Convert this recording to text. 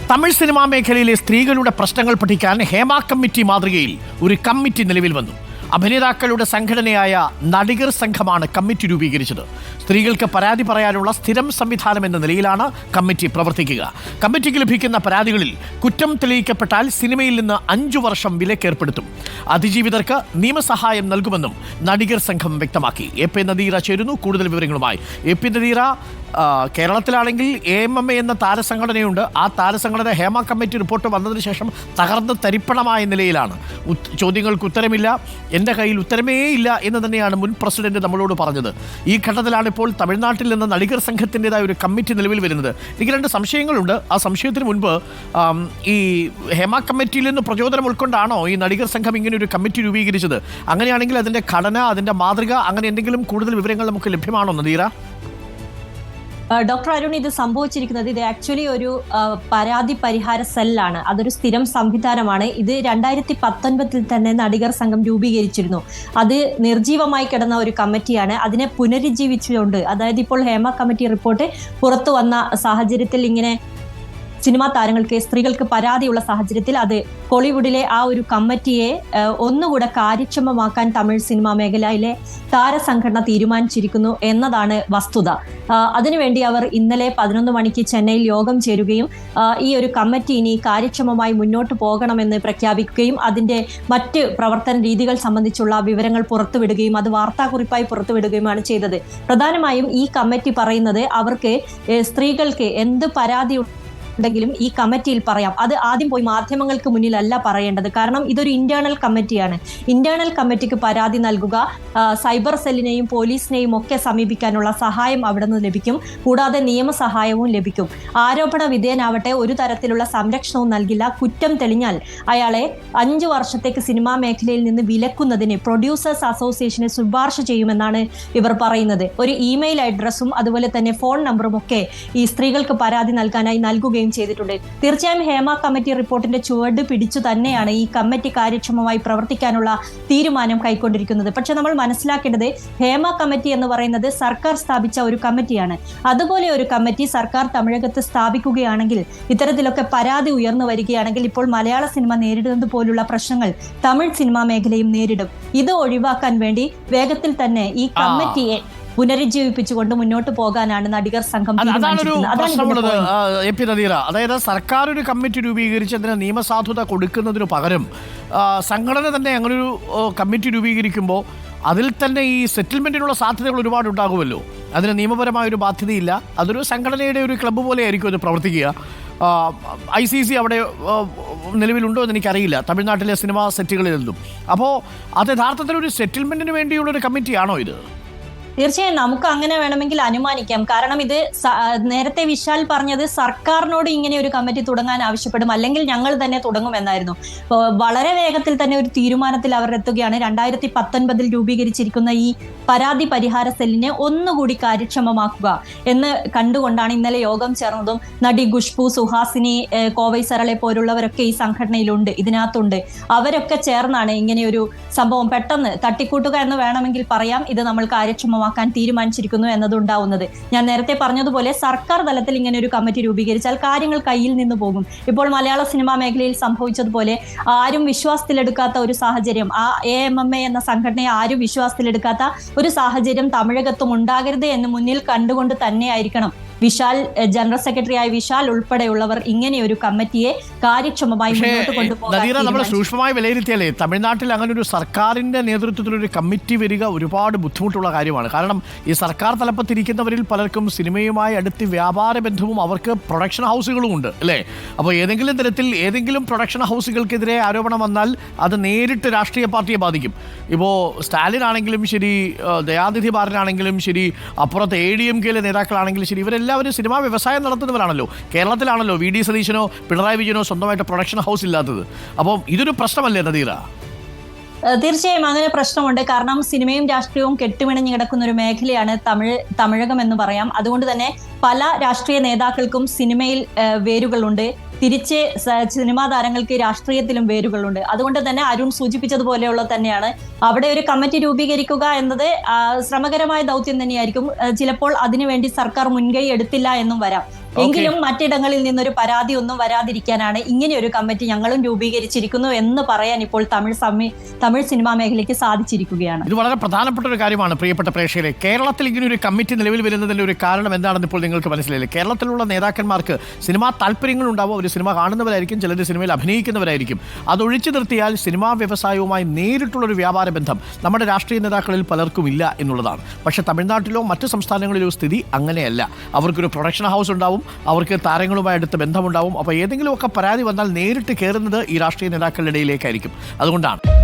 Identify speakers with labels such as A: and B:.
A: Tamil cinema മേഖലയിലെ സ്ത്രീകളുടെ പ്രശ്നങ്ങൾ പഠിക്കാൻ ഹേമ കമ്മിറ്റി മാതൃകയിൽ ഒരു കമ്മിറ്റി നിലവിൽ വന്നു. അഭിനേതാക്കളുടെ സംഘടനയായ നടികർ സംഘമാണ് കമ്മിറ്റി രൂപീകരിച്ചത്. സ്ത്രീകൾക്ക് പരാതി പറയാനുള്ള സ്ഥിരം സംവിധാനം എന്ന നിലയിലാണ് കമ്മിറ്റി പ്രവർത്തിക്കുക. കമ്മിറ്റിക്ക് ലഭിക്കുന്ന പരാതികളിൽ കുറ്റം തെളിയിക്കപ്പെട്ടാൽ സിനിമയിൽ നിന്ന് 5 വർഷം വിലക്കേർപ്പെടുത്തും. അതിജീവിതർക്ക് നിയമസഹായം നൽകുമെന്നും നടികർ സംഘം വ്യക്തമാക്കി. എ.പി. നദീറ ചേരുന്നു കൂടുതൽ വിവരങ്ങളുമായി. എ.പി. നദീറ, കേരളത്തിലാണെങ്കിൽ AMMA എന്ന താരസംഘടനയുണ്ട്. ആ താരസംഘടന ഹേമ കമ്മിറ്റി റിപ്പോർട്ട് വന്നതിന് ശേഷം തകർന്ന് തരിപ്പണമായ നിലയിലാണ്. ചോദ്യങ്ങൾക്ക് ഉത്തരമില്ല, എൻ്റെ കയ്യിൽ ഉത്തരമേ ഇല്ല എന്ന് തന്നെയാണ് മുൻ പ്രസിഡന്റ് നമ്മളോട് പറഞ്ഞത്. ഈ ഘട്ടത്തിലാണ് ഇപ്പോൾ തമിഴ്നാട്ടിൽ നിന്ന് നടികർ സംഘത്തിൻ്റെതായ ഒരു കമ്മിറ്റി നിലവിൽ വരുന്നത്. എനിക്ക് 2 സംശയങ്ങളുണ്ട്. ആ സംശയത്തിന് മുൻപ് ഈ ഹേമ കമ്മിറ്റിയിൽ നിന്ന് പ്രചോദനം ഉൾക്കൊണ്ടാണോ ഈ നടികർ സംഘം ഇങ്ങനെ ഒരു കമ്മിറ്റി രൂപീകരിച്ചത്? അങ്ങനെയാണെങ്കിൽ അതിൻ്റെ ഘടന, അതിൻ്റെ മാതൃക, അങ്ങനെ എന്തെങ്കിലും കൂടുതൽ വിവരങ്ങൾ നമുക്ക് ലഭ്യമാണോ നദീറ?
B: ഡോക്ടർ അരുൺ, ഇത് സംഭവിച്ചിരിക്കുന്നത് ഇത് ആക്ച്വലി ഒരു പരാതി പരിഹാര സെല്ലാണ്. അതൊരു സ്ഥിരം സംവിധാനമാണ്. ഇത് 2019 തന്നെ നടികർ സംഘം രൂപീകരിച്ചിരുന്നു. അത് നിർജീവമായി കിടന്ന ഒരു കമ്മിറ്റിയാണ്. അതിനെ പുനരുജ്ജീവിച്ചുകൊണ്ട്, അതായത് ഇപ്പോൾ ഹേമ കമ്മിറ്റി റിപ്പോർട്ട് പുറത്തു വന്ന സാഹചര്യത്തിൽ ഇങ്ങനെ സിനിമാ താരങ്ങൾക്ക്, സ്ത്രീകൾക്ക് പരാതിയുള്ള സാഹചര്യത്തിൽ അത് കോളിവുഡിലെ ആ ഒരു കമ്മിറ്റിയെ ഒന്നുകൂടെ കാര്യക്ഷമമാക്കാൻ തമിഴ് സിനിമാ മേഖലയിലെ താരസംഘടന തീരുമാനിച്ചിരിക്കുന്നു എന്നതാണ് വസ്തുത. അതിനുവേണ്ടി അവർ ഇന്നലെ 11 മണിക്ക് ചെന്നൈയിൽ യോഗം ചേരുകയും ഈ ഒരു കമ്മിറ്റി ഇനി കാര്യക്ഷമമായി മുന്നോട്ട് പോകണമെന്ന് പ്രഖ്യാപിക്കുകയും അതിൻ്റെ മറ്റ് പ്രവർത്തന രീതികൾ സംബന്ധിച്ചുള്ള വിവരങ്ങൾ പുറത്തുവിടുകയും അത് വാർത്താക്കുറിപ്പായി പുറത്തുവിടുകയുമാണ് ചെയ്തത്. പ്രധാനമായും ഈ കമ്മിറ്റി പറയുന്നത് അവർക്ക് സ്ത്രീകൾക്ക് എന്ത് പരാതി ഉണ്ടെങ്കിലും ഈ കമ്മിറ്റിയിൽ പറയാം. അത് ആദ്യം പോയി മാധ്യമങ്ങൾക്ക് മുന്നിലല്ല പറയേണ്ടത്. കാരണം ഇതൊരു ഇന്റേണൽ കമ്മിറ്റിയാണ്. ഇന്റേണൽ കമ്മിറ്റിക്ക് പരാതി നൽകുക, സൈബർ സെല്ലിനെയും പോലീസിനെയും ഒക്കെ സമീപിക്കാനുള്ള സഹായം അവിടെ നിന്ന് ലഭിക്കും. കൂടാതെ നിയമസഹായവും ലഭിക്കും. ആരോപണ വിധേയനാവട്ടെ ഒരു തരത്തിലുള്ള സംരക്ഷണവും നൽകില്ല. കുറ്റം തെളിഞ്ഞാൽ അയാളെ 5 വർഷത്തേക്ക് സിനിമാ മേഖലയിൽ നിന്ന് വിലക്കുന്നതിന് പ്രൊഡ്യൂസേഴ്സ് അസോസിയേഷനെ ശുപാർശ ചെയ്യുമെന്നാണ് ഇവർ പറയുന്നത്. ഒരു ഇമെയിൽ അഡ്രസ്സും അതുപോലെ തന്നെ ഫോൺ നമ്പറും ഒക്കെ ഈ സ്ത്രീകൾക്ക് പരാതി നൽകാനായി നൽകുകയും ചെയ്തിട്ടുണ്ട്. തീർച്ചയായും ഹേമ കമ്മിറ്റി റിപ്പോർട്ടിന്റെ ചുവട് പിടിച്ചു തന്നെയാണ് ഈ കമ്മിറ്റി കാര്യക്ഷമമായി പ്രവർത്തിക്കാനുള്ള തീരുമാനം കൈക്കൊണ്ടിരിക്കുന്നത്. പക്ഷെ നമ്മൾ മനസ്സിലാക്കേണ്ടത്, ഹേമ കമ്മിറ്റി എന്ന് പറയുന്നത് സർക്കാർ സ്ഥാപിച്ച ഒരു കമ്മിറ്റിയാണ്. അതുപോലെ ഒരു കമ്മിറ്റി സർക്കാർ തമിഴകത്ത് സ്ഥാപിക്കുകയാണെങ്കിൽ, ഇത്തരത്തിലൊക്കെ പരാതി ഉയർന്നു വരികയാണെങ്കിൽ, ഇപ്പോൾ മലയാള സിനിമ നേരിടുന്നത് പോലുള്ള പ്രശ്നങ്ങൾ തമിഴ് സിനിമാ മേഖലയും നേരിടും. ഇത് ഒഴിവാക്കാൻ വേണ്ടി വേഗത്തിൽ തന്നെ ഈ കമ്മിറ്റിയെ പുനരുജ്ജീവിപ്പിച്ചുകൊണ്ട് മുന്നോട്ട് പോകാനാണ് നടികർ സംഘം തീരുമാനിച്ചിരിക്കുന്നത്.
A: എ.പി. നദീറ, അതായത് സർക്കാർ ഒരു കമ്മിറ്റി രൂപീകരിച്ച് അതിന് നിയമസാധുത കൊടുക്കുന്നതിന് പകരം സംഘടന തന്നെ അങ്ങനൊരു കമ്മിറ്റി രൂപീകരിക്കുമ്പോൾ അതിൽ തന്നെ ഈ സെറ്റിൽമെന്റിനുള്ള സാധ്യതകൾ ഒരുപാട് ഉണ്ടാകുമല്ലോ. അതിന് നിയമപരമായൊരു ബാധ്യതയില്ല. അതൊരു സംഘടനയുടെ ഒരു ക്ലബ്ബ് പോലെ ആയിരിക്കും അത് പ്രവർത്തിക്കുക. ICC അവിടെ നിലവിലുണ്ടോ എന്ന് എനിക്കറിയില്ല, തമിഴ്നാട്ടിലെ സിനിമാ സെറ്റുകളിൽ നിന്നും. അപ്പോൾ അത് യഥാർത്ഥത്തിൽ ഒരു സെറ്റിൽമെന്റിന് വേണ്ടിയുള്ളൊരു കമ്മിറ്റിയാണോ ഇത്?
B: തീർച്ചയായും നമുക്ക് അങ്ങനെ വേണമെങ്കിൽ അനുമാനിക്കാം. കാരണം ഇത് നേരത്തെ വിശാൽ പറഞ്ഞത് സർക്കാരിനോട് ഇങ്ങനെ ഒരു കമ്മിറ്റി തുടങ്ങാൻ ആവശ്യപ്പെടും, അല്ലെങ്കിൽ ഞങ്ങൾ തന്നെ തുടങ്ങുമെന്നായിരുന്നു. വളരെ വേഗത്തിൽ തന്നെ ഒരു തീരുമാനത്തിൽ അവർ എത്തുകയാണ്. 2019 രൂപീകരിച്ചിരിക്കുന്ന ഈ പരാതി പരിഹാര സെല്ലിനെ ഒന്നുകൂടി കാര്യക്ഷമമാക്കുക എന്ന് കണ്ടുകൊണ്ടാണ് ഇന്നലെ യോഗം ചേർന്നതും. നടി ഖുഷ്ബു, സുഹാസിനി, കോവൈ സരളെ പോലുള്ളവരൊക്കെ ഈ സംഘടനയിലുണ്ട്, ഇതിനകത്തുണ്ട്. അവരൊക്കെ ചേർന്നാണ് ഇങ്ങനെയൊരു സംഭവം പെട്ടെന്ന് തട്ടിക്കൂട്ടുക എന്ന് വേണമെങ്കിൽ പറയാം. ഇത് നമ്മൾ കാര്യക്ഷമമാക്കാൻ തീരുമാനിച്ചിരിക്കുന്നു എന്നതുണ്ടാവുന്നത്. ഞാൻ നേരത്തെ പറഞ്ഞതുപോലെ സർക്കാർ തലത്തിൽ ഇങ്ങനെ ഒരു കമ്മിറ്റി രൂപീകരിച്ചാൽ കാര്യങ്ങൾ കയ്യിൽ നിന്ന് പോകും. ഇപ്പോൾ മലയാള സിനിമാ മേഖലയിൽ സംഭവിച്ചതുപോലെ ആരും വിശ്വാസത്തിലെടുക്കാത്ത ഒരു സാഹചര്യം, ആ AMMA എന്ന സംഘടനയെ ആരും വിശ്വാസത്തിലെടുക്കാത്ത ഒരു സാഹചര്യം തമിഴകത്തും ഉണ്ടാകരുത് എന്ന് മുന്നിൽ കണ്ടുകൊണ്ട് തന്നെയായിരിക്കണം വിശാൽ, ജനറൽ സെക്രട്ടറിയായ വിശാൽ ഉൾപ്പെടെയുള്ളവർ ഇങ്ങനെ ഒരു കമ്മിറ്റിയെ കാര്യക്ഷമമായി മുന്നോട്ട് കൊണ്ടുപോകാൻ.
A: നമ്മൾ സൂക്ഷ്മമായി വിലയിരുത്തിയാലേ തമിഴ്നാട്ടിൽ അങ്ങനെ ഒരു സർക്കാരിന്റെ നേതൃത്വത്തിലൊരു കമ്മിറ്റി വരിക ഒരുപാട് ബുദ്ധിമുട്ടുള്ള കാര്യമാണ്. കാരണം ഈ സർക്കാർ തലപ്പത്തിരിക്കുന്നവരിൽ പലർക്കും സിനിമയുമായി അടുത്ത് വ്യാപാര ബന്ധവും അവർക്ക് പ്രൊഡക്ഷൻ ഹൗസുകളും ഉണ്ട്, അല്ലേ? അപ്പോൾ ഏതെങ്കിലും തരത്തിൽ ഏതെങ്കിലും പ്രൊഡക്ഷൻ ഹൗസുകൾക്കെതിരെ ആരോപണം വന്നാൽ അത് നേരിട്ട് രാഷ്ട്രീയ പാർട്ടിയെ ബാധിക്കും. ഇപ്പോൾ സ്റ്റാലിൻ ആണെങ്കിലും ശരി, ദയാനിധി ബാലനാണെങ്കിലും ശരി, അപ്പുറത്ത് ADMK നേതാക്കളാണെങ്കിലും ശരി, ഇവരെല്ലാവരും സിനിമാ വ്യവസായം നടത്തുന്നവരാണല്ലോ. കേരളത്തിലാണല്ലോ VD സതീശനോ പിണറായി വിജയനോ സ്വന്തമായിട്ട് പ്രൊഡക്ഷൻ ഹൗസ് ഇല്ലാത്തത്. അപ്പം ഇതൊരു പ്രശ്നമല്ലേ നദീറ?
B: തീർച്ചയായും അങ്ങനെ പ്രശ്നമുണ്ട്. കാരണം സിനിമയും രാഷ്ട്രീയവും കെട്ടുമിണഞ്ഞു കിടക്കുന്ന ഒരു മേഖലയാണ് തമിഴകം എന്ന് പറയാം. അതുകൊണ്ട് തന്നെ പല രാഷ്ട്രീയ നേതാക്കൾക്കും സിനിമയിൽ വേരുകളുണ്ട്. തിരിച്ച് സിനിമാ താരങ്ങൾക്ക് രാഷ്ട്രീയത്തിലും വേരുകളുണ്ട്. അതുകൊണ്ട് തന്നെ അരുൺ സൂചിപ്പിച്ചതുപോലെയുള്ള തന്നെയാണ് അവിടെ ഒരു കമ്മിറ്റി രൂപീകരിക്കുക എന്നത് ശ്രമകരമായ ദൗത്യം തന്നെയായിരിക്കും. ചിലപ്പോൾ അതിനുവേണ്ടി സർക്കാർ മുൻകൈ എടുത്തില്ല എന്നും വരാം. എങ്കിലും മറ്റിടങ്ങളിൽ നിന്നൊരു പരാതി ഒന്നും വരാതിരിക്കാനാണ് ഇങ്ങനെ ഒരു കമ്മിറ്റി ഞങ്ങളും രൂപീകരിച്ചിരിക്കുന്നു എന്ന് പറയാൻ ഇപ്പോൾ തമിഴ് സിനിമാ മേഖലയ്ക്ക് സാധിച്ചിരിക്കുകയാണ്.
A: ഇത് വളരെ പ്രധാനപ്പെട്ട ഒരു കാര്യമാണ് പ്രിയപ്പെട്ട പ്രേക്ഷകരെ. കേരളത്തിൽ ഇങ്ങനെ ഒരു കമ്മിറ്റി നിലവിൽ വരുന്നതിന്റെ ഒരു കാരണം എന്താണെന്ന് ഇപ്പോൾ നിങ്ങൾക്ക് മനസ്സിലായില്ലേ? കേരളത്തിലുള്ള നേതാക്കന്മാർക്ക് സിനിമാ താല്പര്യങ്ങളുണ്ടാവും, അവർ സിനിമ കാണുന്നവരായിരിക്കും, ചിലർ സിനിമയിൽ അഭിനയിക്കുന്നവരായിരിക്കും. അതൊഴിച്ചു നിർത്തിയാൽ സിനിമാ വ്യവസായവുമായി നേരിട്ടുള്ളൊരു വ്യാപാര ബന്ധം നമ്മുടെ രാഷ്ട്രീയ നേതാക്കളിൽ പലർക്കും ഇല്ല എന്നുള്ളതാണ്. പക്ഷേ തമിഴ്നാട്ടിലോ മറ്റ് സംസ്ഥാനങ്ങളിലോ സ്ഥിതി അങ്ങനെയല്ല. അവർക്കൊരു പ്രൊഡക്ഷൻ ഹൗസ് ഉണ്ടാവും, അവർക്ക് താരങ്ങളുമായി അടുത്ത ബന്ധമുണ്ടാവും. അപ്പോൾ ഏതെങ്കിലുമൊക്കെ പരാതി വന്നാൽ നേരിട്ട് കയറുന്നത് ഈ രാഷ്ട്രീയ നേതാക്കളുടെ ഇടയിലേക്കായിരിക്കും. അതുകൊണ്ടാണ്